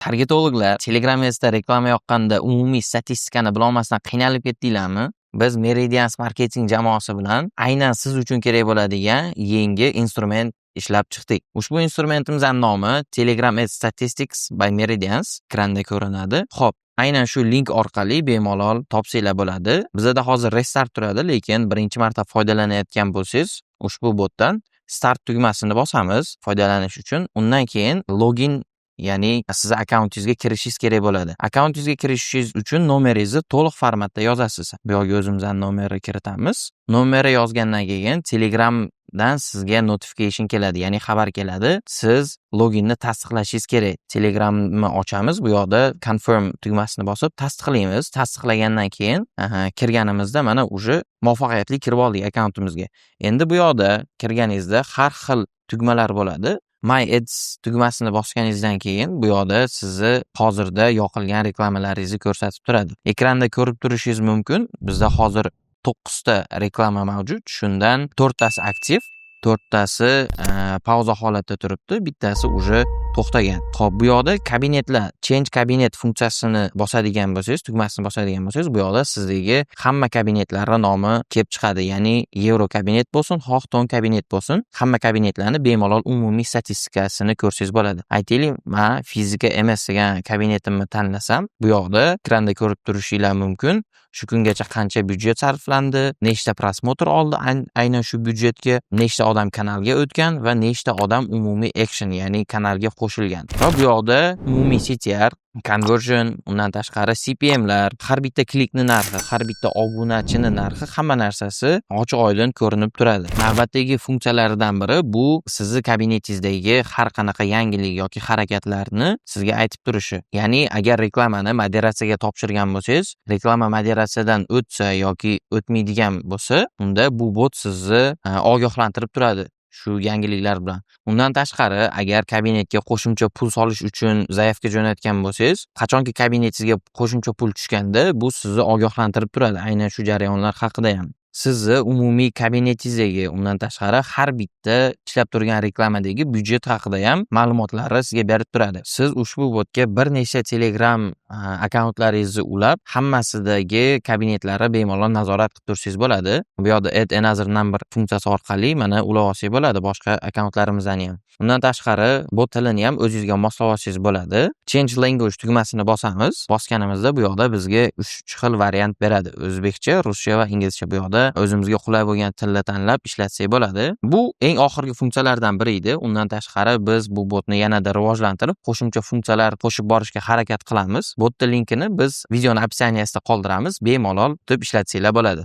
Targetologlar Telegram'ingizda reklama yoqqanda umumiy statistikani bilolmasdan qiynalib ketdinglarmi? Biz Meridians marketing jamoasi bilan aynan siz uchun kerak bo'ladigan yangi instrument ishlab chiqdik. Ushbu instrumentimizning nomi Telegram Ads Statistics by Meridians ekranda ko'rinadi. Xo'p, aynan shu link orqali bemalol topsanglar bo'ladi. Bizda hozir restart turadi, lekin birinchi marta foydalanayotgan bo'lsangiz, ushbu botdan start tugmasini bosamiz foydalanish uchun. Undan keyin login, ya'ni siz akkauntingizga kirishingiz kerak bo'ladi. Akkauntingizga kirishingiz uchun nomeringizni to'liq formatda yozasiz. Bu yerga o'zimizning nomerni kiritamiz. Nomerni yozgandan keyin Telegramdan sizga notification keladi, ya'ni xabar keladi. Siz loginni tasdiqlashingiz kerak. Telegramni ochamiz, bu yerda confirm tugmasini bosib tasdiqlaymiz. Tasdiqlagandan keyin kirganimizda mana uje muvaffaqiyatli kirib oldik akkauntimizga. Endi bu yerda kirganingizda har xil tugmalar bo'ladi. My Ads tugmasini bosganingizdan keyin bu yerda sizni hozirda yoqilgan reklamalaringizni ko'rsatib turadi. Ekranda ko'rib turishingiz mumkin. Bizda hozir 9 ta reklama mavjud. Shundan 4 tasi aktiv, 4 tasi pauza holatda turibdi, bittasi uje to'xtagan. Xo'p, bu yerda kabinetlar, change cabinet funksiyasini bosadigan bo'lsangiz, tugmasini bosadigan bo'lsangiz, bu yerda sizga hamma kabinetlarning nomi kelib chiqadi. Ya'ni Euro kabinet bo'lsin, xoh ton kabinet bo'lsin, hamma kabinetlarni bemalol umumiy statistikasini ko'rsangiz bo'ladi. Aytaylik, men fizika emas degan kabinetimni tanlasam, bu yerda ekranda ko'rib turishinglar mumkin. Shu kungacha qancha byudjet sarflandi, nechta prosmotr oldi aynan shu byudjetga, nechta odam kanalga o'tgan va nechta odam umumiy action, ya'ni kanalga qo'shilgan. Va bu yerda umumiy CTR, conversion, undan tashqari CPMlar, har bitta klikni narxi, har bitta obunachini narxi, hamma narsasi ochiq-oydin ko'rinib turadi. Navbatdagi funksiyalaridan biri bu sizni kabinetingizdagi har qanaqa yangilik yoki harakatlarni sizga aytib turishi. Ya'ni agar reklamani moderatsiyaga topshirgan bo'lsangiz, reklama moderatsiyadan o'tsa yoki o'tmaydigan bo'lsa, unda bu bot sizni ogohlantirib turadi shu yangiliklar bilan. Undan tashqari, agar kabinetga qo'shimcha pul solish uchun zaявка jo'natgan bo'lsangiz, qachonki kabinetingizga qo'shimcha pul tushganda, bu sizni ogohlantirib turadi aynan shu jarayonlar haqida ham. Sizni umumiy kabinetingizdagi, undan tashqari har bitta ishlab turgan reklamadagi byudjet haqida ham ma'lumotlarni sizga berib turadi. Siz ushbu botga bir nechta Telegram akkauntlaringizni ulab, hammasidagi kabinetlarni bemalol nazorat qilib tursangiz bo'ladi. Bu yerda add another number funksiyasi orqali mana ulab olsangiz bo'ladi boshqa akkauntlarimizdan ham. Undan tashqari, bot tilini ham o'zingizga moslab olsangiz bo'ladi. Change language tugmasini bosamiz. Bosganimizda bu yerda bizga 3 xil variant beradi. O'zbekcha, ruscha va inglizcha. Bu yerda o'zimizga qulay bo'lgan tilni tanlab ishlatsak bo'ladi. Bu eng oxirgi funksiyalardan biri edi. Undan tashqari biz bu botni yanada rivojlantirib, qo'shimcha funksiyalar qo'shib borishga harakat qilamiz. Botning linkini biz videoning opsiyasida qoldiramiz. Bemalol tutib ishlatsanglar bo'ladi.